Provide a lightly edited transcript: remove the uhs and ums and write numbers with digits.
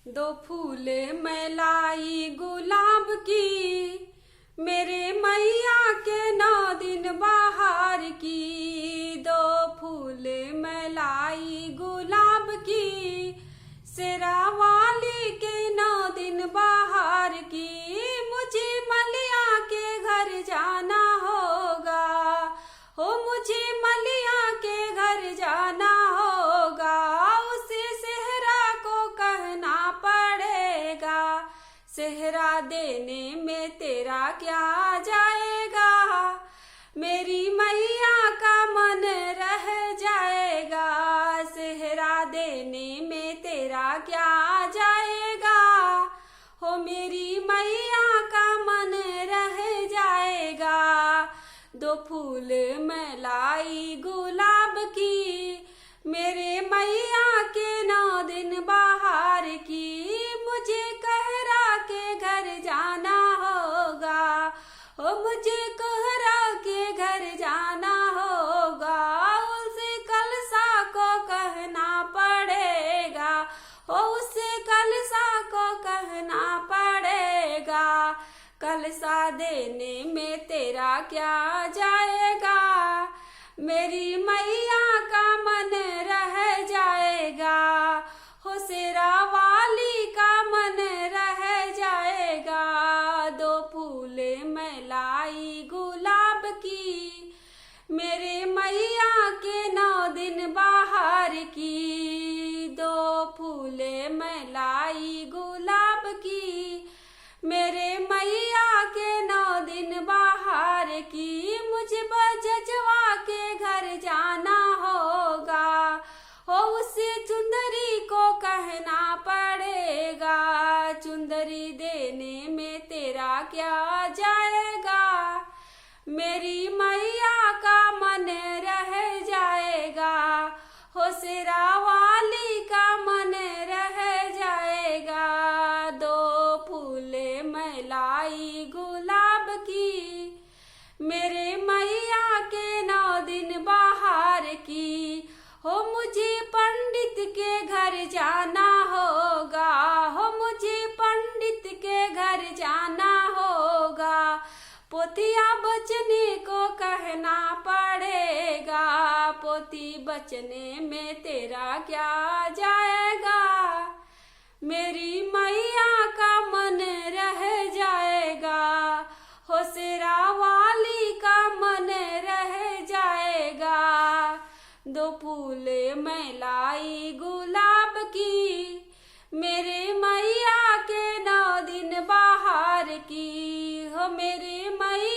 दो फूल मैं लाई गुलाब की, मेरे मैया के 9 दिन बाहर की। दो फूल मैं लाई गुलाब की, शेरा वाली के 9 दिन बाहर की। मुझे मलिया के घर जाना होगा, हो मुझे मलिया के घर जाना होगा। उसे सेहरा को कहना पड़ेगा, सेहरा देने में तेरा क्या जाएगा। मेरी मैया का मन रह जाएगा, सेहरा देने में तेरा क्या जाएगा। हो मेरी मैया का मन रह जाएगा। दो फूल मैं लाई गुलाब की, मेरे मैया के 9 दिन बाहर की। मुझे कहरा के घर जाना होगा, ओ मुझे कहरा के घर जाना होगा। उसे कलसा को कहना पड़ेगा, ओ उसे कलसा को कहना पड़ेगा। कलसा देने में तेरा क्या जाएगा, मेरी मैया का मन रह जाएगा। हो शेरा वाली का मन रह जाएगा। दो फूल मैं लाई गुलाब की, मेरे मैया के 9 दिन बाहर की। दो फूल मैं लाई गुलाब की, मेरे मैया के 9 दिन बाहर की। मुझे बजजवा के घर जाना होगा, हो उसे चुंदरी को कहना पड़ेगा। चुंदरी देने में तेरा क्या जाएगा, मेरी मैया का मन रह जाएगा। हो शेरा वाली का मन रह जाएगा। दो फूल मैं लाई गुलाब की, मेरे मैया के 9 दिन बाहर की। हो मुझे पंडित के घर जाना होगा, हो मुझे पंडित के घर जाना होगा। पोतिया बचने को कहना पड़ेगा, पोती बचने में तेरा क्या जाएगा। मेरी मैया का मन रह जाएगा, हो शेरा वाली का मन रह जाएगा। दो फूल मैं लाई गुलाब की, मेरे मैया के 9 दिन बाहर की। हो मेरे मैया